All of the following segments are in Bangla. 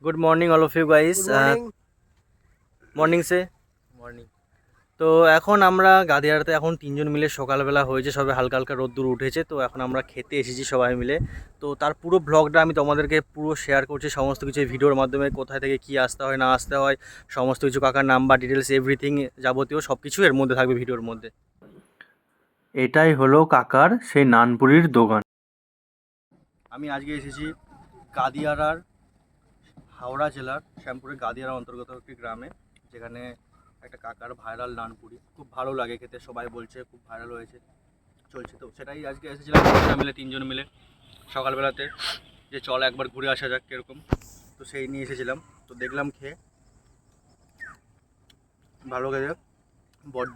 Good morning all of you guys. Morning say morning. তো এখন আমরা গাদিয়ারাতে এখন তিনজন মিলে সকালবেলা হয়েছে, সবে হালকা হালকা রোদ্দুর উঠেছে। তো এখন আমরা খেতে এসেছি সবাই মিলে। তো তার পুরো ব্লগটা আমি তোমাদেরকে পুরো শেয়ার করছি, সমস্ত কিছু ভিডিওর মাধ্যমে, কোথায় থেকে কি আসতে হয় না আসতে হয়, সমস্ত কিছু, কাকার নাম্বার, ডিটেলস, এভরিথিং যাবতীয় সব কিছু এর মধ্যে থাকবে ভিডিওর মধ্যে। এটাই হলো কাকার সেই নানপুরির দোকান। আমি আজকে এসেছি গাদিয়ারার, হাওড়া জেলার শ্যামপুরের গাদিয়ারা অন্তর্গত একটি গ্রামে, যেখানে একটা কাকার ভাইরাল নানপুরি খুব ভালো লাগে খেতে, সবাই বলছে খুব ভাইরাল হয়েছে, চলছে। তো সেটাই আজকে এসেছিলাম মিলে, তিনজন মিলে সকালবেলাতে, যে চল একবার ঘুরে আসা যাক কীরকম। তো সেই নিয়ে এসেছিলাম। তো দেখলাম খেয়ে ভালো গেছে, বড্ড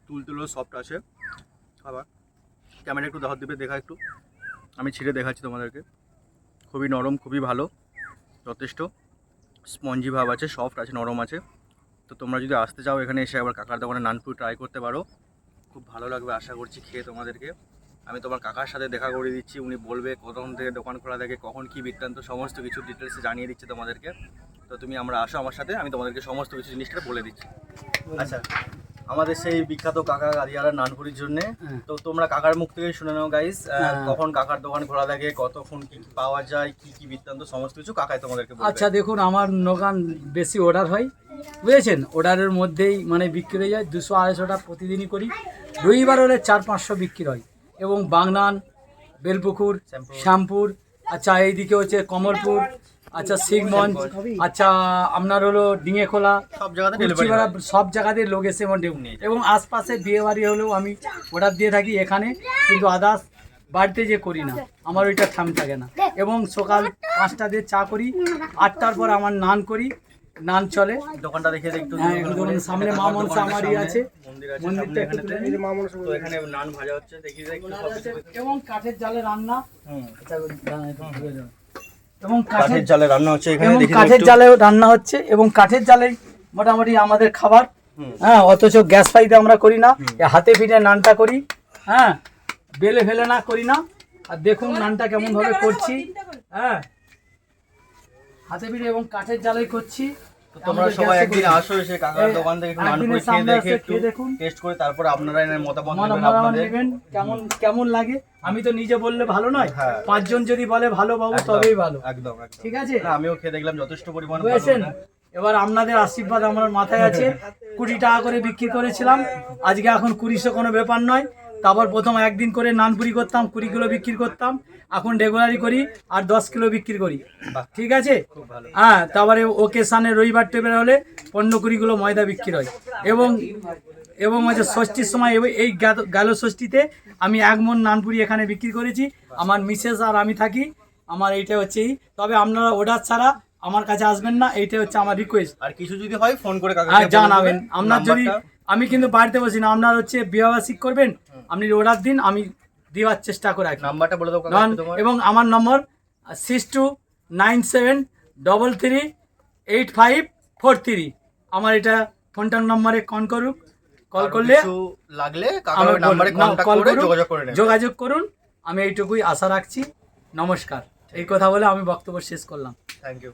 তুলতুলো সফট আছে। আবার ক্যামেরা একটু ধর দিবে, দেখা একটু, আমি ছিঁড়ে দেখাচ্ছি তোমাদেরকে। খুবই নরম, খুবই ভালো, যথেষ্ট স্পঞ্জি ভাব আছে, সফট আছে, নরম আছে। তো তোমরা যদি আসতে চাও এখানে এসে আবার কাকার দোকানে নানপুরি ট্রাই করতে পারো, খুব ভালো লাগবে আশা করছি খেয়ে তোমাদেরকে। আমি তোমার কাকার সাথে দেখা করে দিচ্ছি, উনি বলবে কখন থেকে দোকান খোলা থাকে, কখন কী বৃত্তান্ত, সমস্ত কিছু ডিটেলসে জানিয়ে দিচ্ছে তোমাদেরকে। তো তুমি আমরা আসো আমার সাথে, আমি তোমাদেরকে সমস্ত কিছু জিনিসটা বলে দিচ্ছি। আচ্ছা, আমাদের সেই বিখ্যাত কাকা গাদিয়ারা নানপুরির জন্য, তো তোমরা কাকার মুখ থেকে শুনে নাও গাইস, কখন কাকার দোকান খোলা থাকে, কতক্ষণ কি পাওয়া যায়, কি কি বৃত্তান্ত, সমস্ত কিছু কাকাই তোমাদেরকে বলবে। আচ্ছা দেখুন, আমার দোকান বেশি অর্ডার হয়, বুঝেছেন, অর্ডারের মধ্যেই মানে বিক্রি হয়ে যায়। 200-250টা প্রতিদিনই করি, রবিবার হলে 400-500 বিক্রি হয়। এবং বাগনান, বেলপুকুর, শ্যামপুর, আচ্ছা এইদিকে হচ্ছে কমলপুর, আচ্ছা শিখগঞ্জ, আচ্ছা আপনার হলো ডিঙেখোলা, সব জায়গাতে লোক এসে নিয়ে, এবং আশপাশে বিয়ে বাড়ি হলেও আমি অর্ডার দিয়ে থাকি এখানে। কিন্তু আদার্স বাড়িতে যে করি না, আমার ওইটা থাম থাকে না। এবং সকাল 5টা দিয়ে চা করি, 8টার পর আমার নান করি, নান চলে। দোকানটা দেখে একটু সামনে মা মনসা আমারই আছে, মন্দিরটা একটু তো এখানে নান ভাজা হচ্ছে, দেখি এবং কাঠের জালে রান্না, এবং কাঠের জালে রান্না হচ্ছে এখানে, এবং কাঠের জালে রান্না হচ্ছে, এবং কাঠের জালে মোটামুটি আমাদের খাবার। হ্যাঁ, অথচ গ্যাস ফাইতে আমরা করি না, হাতে পিঠে নানটা করি, হ্যাঁ, বেলে ফেলে না করি না। আর দেখুন নানটা কেমন ভাবে করছি, হ্যাঁ, হাতে পিঠে এবং কাঠের জালেই করছি। তোমরা সবাই একদিন আসো, এসে কাকার দোকান থেকে একটু নানপুরি খেয়ে দেখে একটু টেস্ট করে তারপর আপনারা এর মতামত দেবেন কেমন লাগে। আমি তো নিজে বললে ভালো নয়, 5 জন যদি বলে ভালো বাবু তবেই ভালো। একদম ঠিক আছে, আমিও খেয়ে দেখলাম যথেষ্ট পরিমাণ বুঝেছেন। এবার আপনাদের আশীর্বাদ আমার মাথায় আছে। 20 টাকা করে বিক্রি করেছিলাম, আজকে এখন 200 কোনো ব্যাপার নয়। তারপর প্রথম একদিন করে নানপুরি করতাম, 20 কিলো বিক্রি করতাম, এখন রেগুলারই করি আর 10 কিলো বিক্রি করি। ঠিক আছে, হ্যাঁ। তারপরে ওকেশানে রবিবার টেবিল হলে 15-20 কিলো ময়দা বিক্রি হয়। এবং হচ্ছে ষষ্ঠীর সময়, এই গেল ষষ্ঠীতে আমি 1 মণ নানপুরি এখানে বিক্রি করেছি। আমার মিসেস আর আমি থাকি, আমার এইটা হচ্ছে। তবে আপনারা অর্ডার ছাড়া আমার কাছে আসবেন না, এইটা হচ্ছে আমার রিকোয়েস্ট। আর কিছু যদি হয় ফোন করে কাকাকে জানাবেন। আপনার যদি, আমি কিন্তু বাড়িতে বসি না, আপনার হচ্ছে বিবাহবার্ষিক করবেন, আপনি অর্ডার দিন, আমি দেওয়ার চেষ্টা করে রাখি। নাম্বারটা বলে দাও। এবং আমার নম্বর 6297338543। আমার এটা ফোনটার নম্বরে কল করলে লাগলে কাকার নম্বরে কন্টাক্ট করে যোগাযোগ করুন। আমি এইটুকুই আশা রাখছি। নমস্কার। এই কথা বলে আমি বক্তব্য শেষ করলাম। Thank you.